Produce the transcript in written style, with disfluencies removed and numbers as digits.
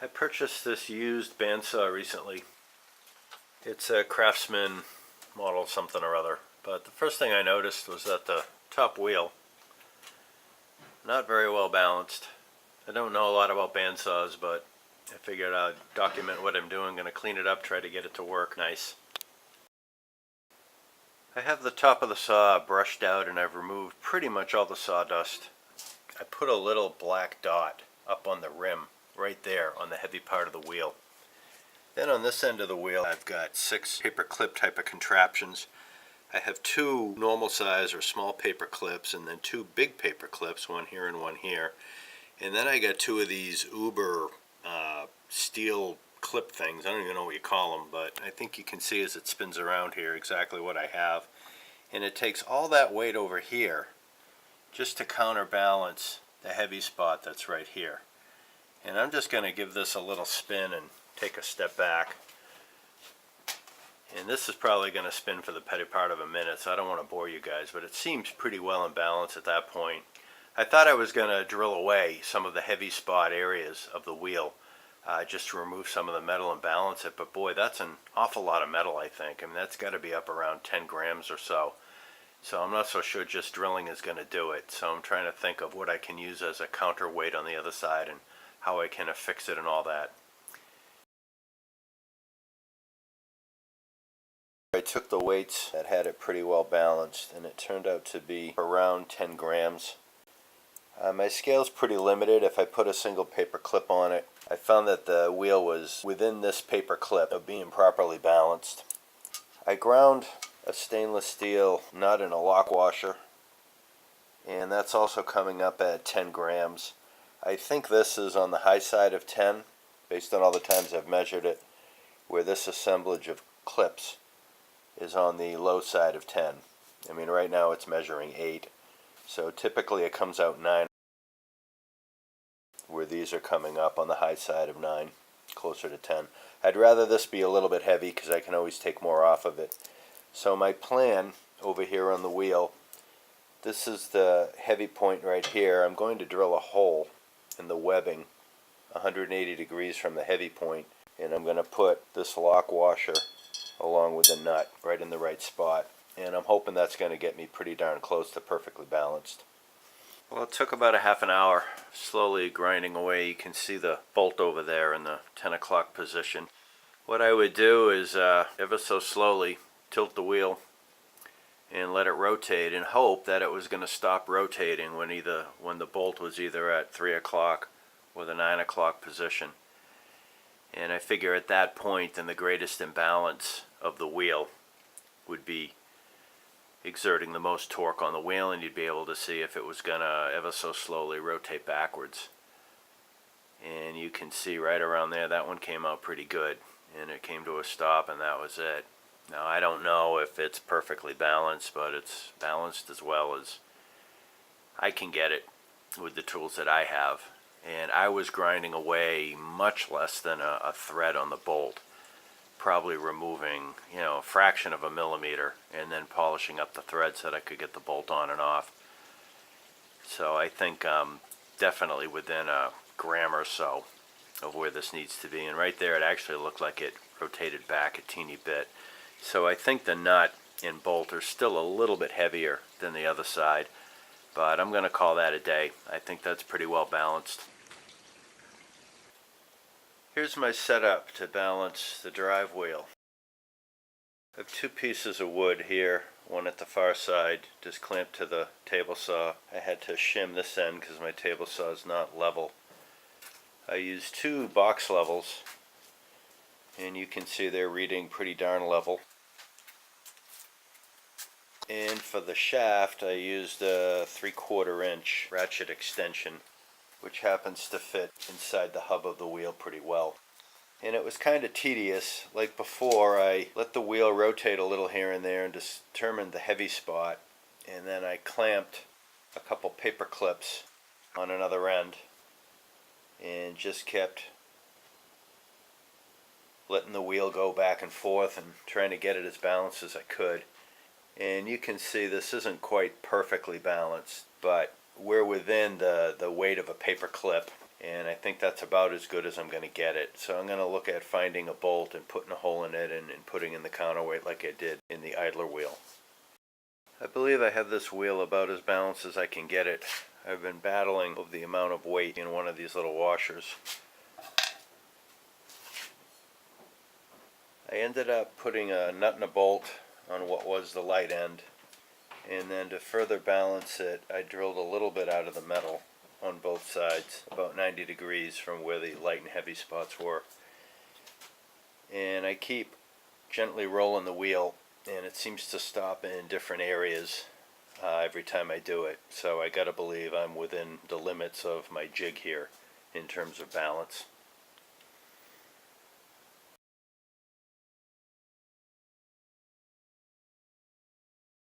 I purchased this used bandsaw recently. It's a Craftsman model something or other. But the first thing I noticed was that the top wheel, not very well balanced. I don't know a lot about bandsaws, but I figured I'd document what I'm doing. I'm going to clean it up, try to get it to work nice. I have the top of the saw brushed out and I've removed pretty much all the sawdust. I put a little black dot up on the rim, right there on the heavy part of the wheel. Then on this end of the wheel I've got 6 paper clip type of contraptions. I have 2 normal size or small paper clips and then 2 big paper clips, one here and one here. And then I got 2 of these Uber steel clip things. I don't even know what you call them, but I think you can see as it spins around here exactly what I have. And it takes all that weight over here just to counterbalance the heavy spot that's right here. And I'm just going to give this a little spin and take a step back. And this is probably going to spin for the better part of a minute, so I don't want to bore you guys, but it seems pretty well in balance at that point. I thought I was going to drill away some of the heavy spot areas of the wheel just to remove some of the metal and balance it, but boy, that's an awful lot of metal, I think. I mean, that's got to be up around 10 grams or so. So I'm not so sure just drilling is going to do it. So I'm trying to think of what I can use as a counterweight on the other side and how I can affix it and all that. I took the weights that had it pretty well balanced and it turned out to be around 10 grams. My scale's pretty limited. If I put a single paper clip on it, I found that the wheel was within this paper clip of being properly balanced. I ground a stainless steel nut in a lock washer, and that's also coming up at 10 grams. I think this is on the high side of 10 based on all the times I've measured it, where this assemblage of clips is on the low side of 10. I mean, right now it's measuring 8, so typically it comes out 9, where these are coming up on the high side of 9, closer to 10. I'd rather this be a little bit heavy because I can always take more off of it. So my plan over here on the wheel, this is the heavy point right here. I'm going to drill a hole in the webbing 180 degrees from the heavy point, and I'm going to put this lock washer along with the nut right in the right spot, and I'm hoping that's going to get me pretty darn close to perfectly balanced. Well, it took about a half an hour slowly grinding away. You can see the bolt over there in the 10 o'clock position. What I would do is ever so slowly tilt the wheel and let it rotate and hope that it was going to stop rotating when the bolt was either at 3 o'clock or the 9 o'clock position. And I figure at that point then the greatest imbalance of the wheel would be exerting the most torque on the wheel, and you'd be able to see if it was gonna ever so slowly rotate backwards. And you can see right around there that one came out pretty good, and it came to a stop and that was it. Now I don't know if it's perfectly balanced, but it's balanced as well as I can get it with the tools that I have. And I was grinding away much less than a thread on the bolt, probably removing, a fraction of a millimeter and then polishing up the threads so that I could get the bolt on and off. So I think definitely within a gram or so of where this needs to be. And right there it actually looked like it rotated back a teeny bit. So I think the nut and bolt are still a little bit heavier than the other side, but I'm going to call that a day. I think that's pretty well balanced. Here's my setup to balance the drive wheel. I have 2 pieces of wood here, one at the far side, just clamped to the table saw. I had to shim this end because my table saw is not level. I used 2 box levels, and you can see they're reading pretty darn level. And for the shaft I used a 3/4 inch ratchet extension, which happens to fit inside the hub of the wheel pretty well. And it was kind of tedious. Like before, I let the wheel rotate a little here and there and determined the heavy spot, and then I clamped a couple paper clips on another end and just kept letting the wheel go back and forth and trying to get it as balanced as I could. And you can see this isn't quite perfectly balanced, but we're within the weight of a paper clip, and I think that's about as good as I'm going to get it. So I'm going to look at finding a bolt and putting a hole in it and putting in the counterweight like I did in the idler wheel. I believe I have this wheel about as balanced as I can get it. I've been battling over the amount of weight in one of these little washers. I ended up putting a nut and a bolt on what was the light end, and then to further balance it, I drilled a little bit out of the metal on both sides, about 90 degrees from where the light and heavy spots were. And I keep gently rolling the wheel, and it seems to stop in different areas every time I do it. So I gotta believe I'm within the limits of my jig here in terms of balance.